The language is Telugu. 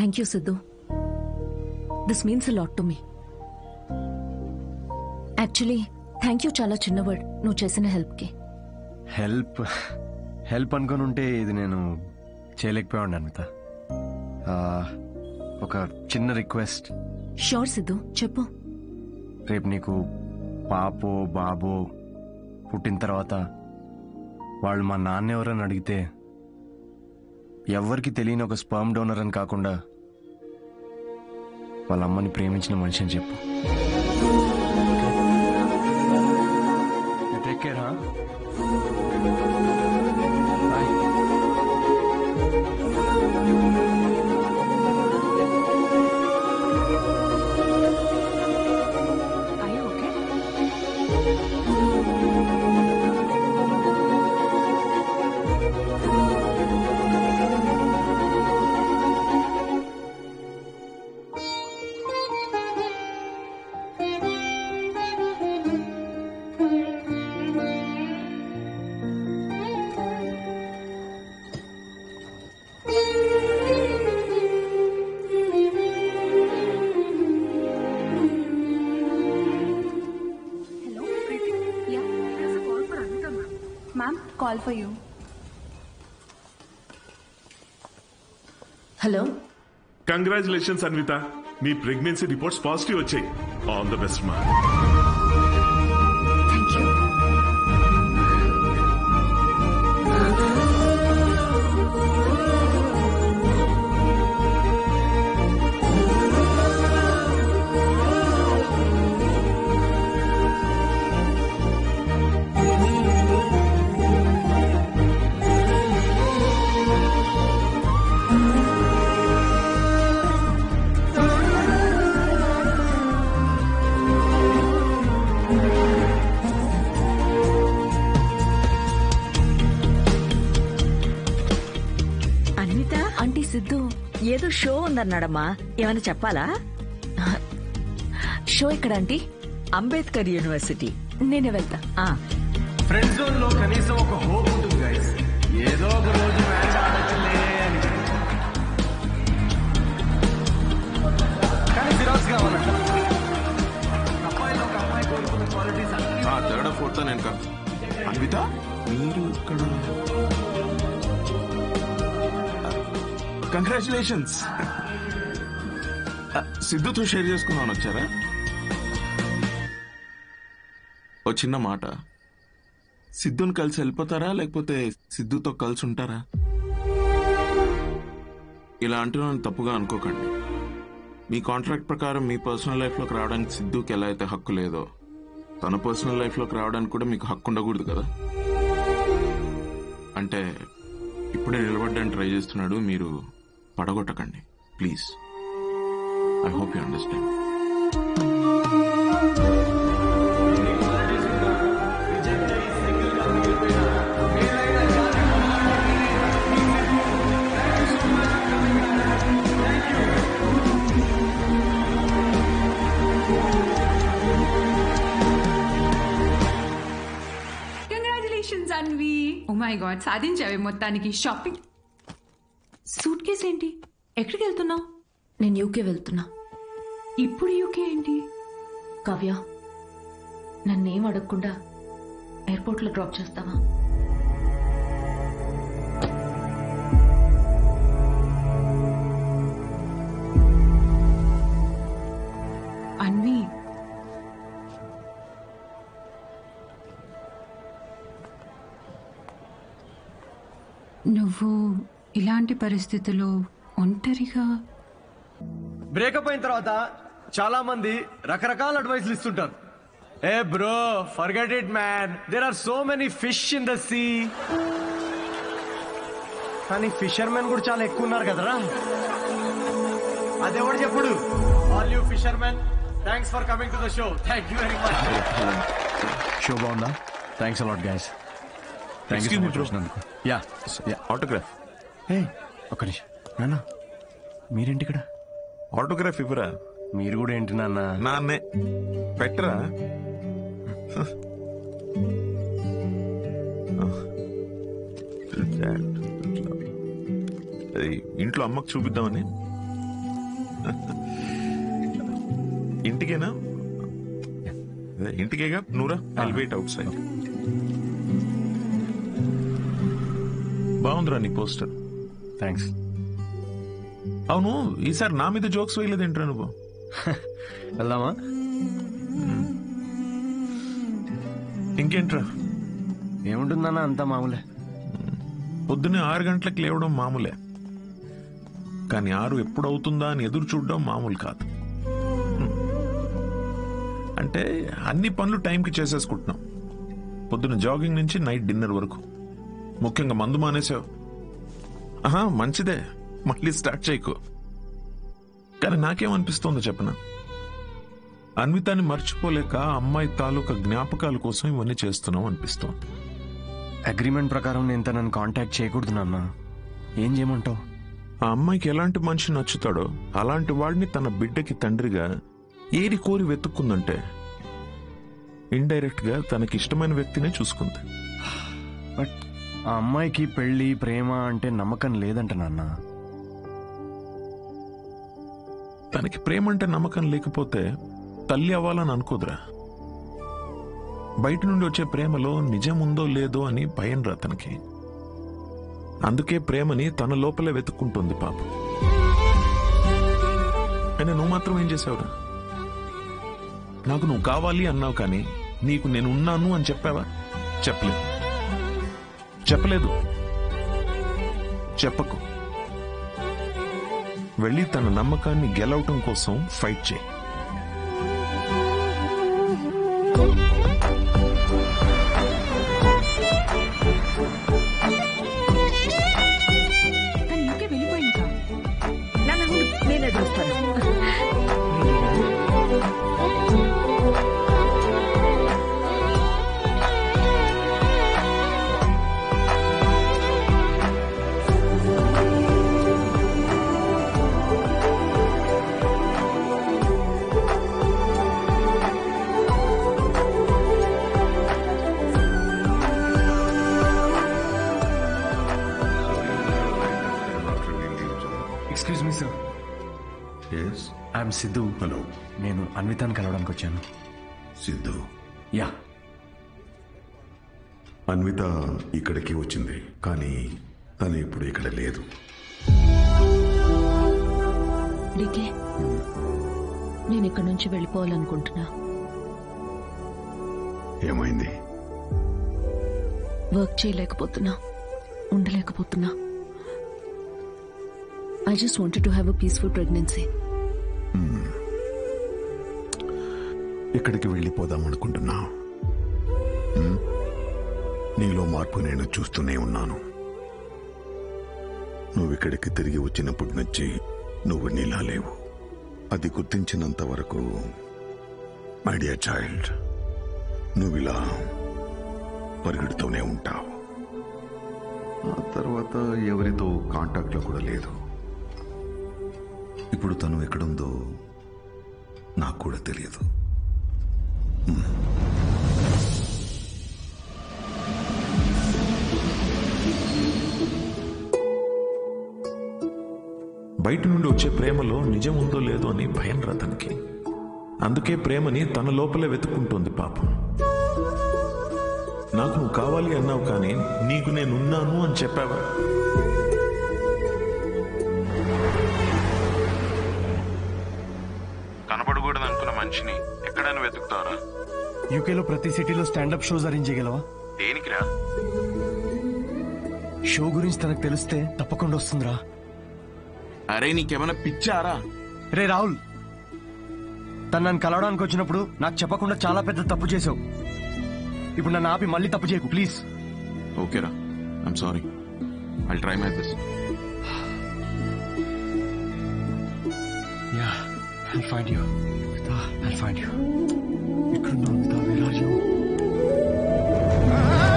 Thank you Siddhu. This means a lot to me. Actually thank you చాలా చిన్న వర్డ్ నువ్వు చేసిన హెల్ప్కి. హెల్ప్ అనుకుని ఉంటే ఇది నేను చేయలేకపోయాను అన్విత. ఒక చిన్న రిక్వెస్ట్. షూర్ సిద్ధు, చెప్పు. రేపు నీకు పాపో బాబో పుట్టిన తర్వాత వాళ్ళు మా నాన్న ఎవరని అడిగితే ఎవ్వరికి తెలియని ఒక స్పర్మ్ డోనర్ అని కాకుండా వాళ్ళ అమ్మని ప్రేమించిన మనిషి అని చెప్పు. Take care. Call for you. Hello. Congratulations Anvitha, మీ ప్రెగ్నెన్సీ రిపోర్ట్స్ పాజిటివ్ వచ్చాయి. ఆల్ ద బెస్ట్ మా. Thank you. సిద్ధు ఏదో షో ఉందన్నాడమ్మా, ఏమైనా చెప్పాలా? షో ఎక్కడ ఆంటీ? అంబేద్కర్ యూనివర్సిటీ. నేనే వెళ్తా. ఫ్రెండ్ జోన్ లో కనీసం ఒక హోప్ ఉంటుంది గైస్. ఏదో ఒక రోజు మ్యాచ్ ఆడచ్చులే అని. కానీ సిరాజ్ కావాలంట. అమ్మాయిలో ఒక అమ్మాయి కోరుకున్న క్వాలిటీస్ థర్డ్ ఫోర్త్ నేను కాదు. అన్విత మీరు ఇక్కడ. కంగ్రాచులేషన్స్. సిద్ధుతో షేర్ చేసుకున్నాను వచ్చారా? ఓ చిన్న మాట, సిద్ధుని కలిసి వెళ్ళిపోతారా లేకపోతే సిద్ధుతో కలిసి ఉంటారా? ఇలా అంటున్నాను తప్పుగా అనుకోకండి. మీ కాంట్రాక్ట్ ప్రకారం మీ పర్సనల్ లైఫ్ లోకి రావడానికి సిద్ధుకి ఎలా అయితే హక్కు లేదో, తన పర్సనల్ లైఫ్ లోకి రావడానికి కూడా మీకు హక్కు ఉండకూడదు కదా. అంటే ఇప్పుడే నిలబడ్డానికి ట్రై చేస్తున్నాడు, మీరు పడగొట్టకండి please. I hope you understand. Congratulations Anvi. Oh my God, సాధించావే మొత్తానికి. షాపింగ్. సూట్ కేస్ ఏంటి? ఎక్కడికి వెళ్తున్నావు? నేను యూకే వెళ్తున్నా. ఇప్పుడు యూకే ఏంటి? కావ్య, నన్నేం అడగకుండా ఎయిర్పోర్ట్లో డ్రాప్ చేస్తావా? అన్వి, నువ్వు ఇలాంటి పరిస్థితుల్లో ఒంటరిగా. బ్రేకప్ అయిన తర్వాత చాలా మంది రకరకాల అడ్వైస్లు ఇస్తుంటారు. Hey bro, forget it man, there are so many fish in the sea. కానీ ఫిషర్మెన్ కూడా చాలా ఎక్కువ ఉన్నారు కదరా. అదెవడు చెప్పుడు? All you fishermen, thanks for coming to the show. Thank you very much. Show బాగుందా? Thanks a lot guys. Thank you so much వచ్చినందుకు. యా ఆటోగ్రాఫ్. ఒక్క నిమిషం నాన్న, మీరేంటి ఇక్కడ? ఆటోగ్రాఫ్ ఇవ్వరా? మీరు కూడా ఏంటి నాన్న? నాన్నే పెట్టరా. ఇంట్లో అమ్మకు చూపిద్దామని. ఇంటికేనా? ఇంటికేగా నూరా? I'll wait outside. బాగుందిరా నీ పోస్టర్. థ్యాంక్స్. అవును, ఈసారి నా మీద జోక్స్ వేయలేదేంట్రా నువ్వు? వెళ్దామా? ఇంకేంట్రా? ఏముంటుందన్నా, అంతా మామూలే. పొద్దున్నే 6 గంటలకు లేవడం మామూలే, కానీ 6 ఎప్పుడు అవుతుందా అని ఎదురు చూడడం మామూలు కాదు. అంటే అన్ని పనులు టైంకి చేసేసుకుంటున్నాం. పొద్దున్న జాగింగ్ నుంచి నైట్ డిన్నర్ వరకు. ముఖ్యంగా మందు మానేసావు. మంచిదే, మళ్ళీ స్టార్ట్ చేయకు. కానీ నాకేమనిపిస్తోందో చెప్పనా, అన్వితాన్ని మర్చిపోలేక అమ్మాయి తాలూకా జ్ఞాపకాల కోసం ఇవన్నీ చేస్తున్నాం అనిపిస్తోంది. అగ్రిమెంట్ ప్రకారం నేను తనని కాంటాక్ట్ చేయకూడదు నాన్న. ఏం చేయమంటావు? ఆ అమ్మాయికి ఎలాంటి మనిషి నచ్చుతాడో అలాంటి వాడిని తన బిడ్డకి తండ్రిగా ఏరి కోరి వెతుక్కుందంటే ఇండైరెక్ట్ గా తనకి ఇష్టమైన వ్యక్తినే చూసుకుంది. బట్ ఆ అమ్మాయికి పెళ్లి ప్రేమ అంటే నమ్మకం లేదంట నాన్న. తనకి ప్రేమ అంటే నమ్మకం లేకపోతే తల్లి అవ్వాలని అనుకోదురా. బయట నుండి వచ్చే ప్రేమలో నిజం ఉందో లేదో అని భయం రా తనకి. అందుకే ప్రేమని తన లోపలే వెతుక్కుంటుంది పాపం. అయినా నువ్వు మాత్రం ఏం చేసావురా? నాకు నువ్వు కావాలి అన్నావు, కానీ నీకు నేను ఉన్నాను అని చెప్పావా? చెప్పలేదు. చెప్పకు. వెళ్ళి తన నమ్మకాన్ని గెలవటం కోసం ఫైట్ చేయి. తను యూకే వెళ్ళిపోయింది. నేను ఎదురుస్తాను. Excuse me sir. I'm Siddhu. Hello. నేను అన్వితాన్ని కలవడానికి వచ్చాను. సిద్ధు. యా. అన్విత ఇక్కడికి వచ్చింది, కానీ తను ఇప్పుడు ఇక్కడ లేదు. డీకే, నేను ఇక్కడి నుంచి వెళ్ళిపోవాలనుకుంటున్నా. ఏమైంది? Work చేయలేకపోతున్నా, ఉండలేకపోతున్నా. I just wanted to have a peaceful pregnancy. ఇక్కడికి వెళ్ళిపోదాం అనుకుంటున్నా. నీలో మార్పు నేను చూస్తూనే ఉన్నాను. నువ్వు ఇక్కడికి తిరిగి వచ్చినప్పటి నుంచి నువ్వు నీలా లేవు. అది గుర్తించినంత వరకు మై డియర్ చైల్డ్, నువ్వు ఇలా పరిగెడుతూనే ఉంటావు. ఆ తర్వాత ఎవరితో కాంటాక్ట్లో కూడా లేదు. ఇప్పుడు తను ఎక్కడుందో నాకు కూడా తెలియదు. బయట నుండి వచ్చే ప్రేమలో నిజం ఉందో లేదో అని భయం రా తనకి. అందుకే ప్రేమని తన లోపలే వెతుక్కుంటుంది పాపం. నాకు నువ్వు కావాలి అన్నావు, కానీ నీకు నేనున్నాను అని చెప్పావా? కనపడకూడదు అనుకున్న మనిషిని ఎక్కడైనా వెతుకుతారా? యూకేలో ప్రతి సిటీలో స్టాండప్ షోస్ అరేంజ్ చేయగలవా? దేనికిరా? షో గురించి తనకు తెలిస్తే తప్పకుండా వస్తుందిరా. అరే నీకేమైనా పిచ్చారా? రే రాహుల్, తను నన్ను కలవడానికి వచ్చినప్పుడు నాకు చెప్పకుండా చాలా పెద్ద తప్పు చేసావు. ఇప్పుడు నన్ను ఆపి మళ్ళీ తప్పు చేయకు ప్లీజ్. ఓకేరా, I'm sorry. I'll try my best. Yeah, I'll find you. I'll find you. You couldn't know, where are you?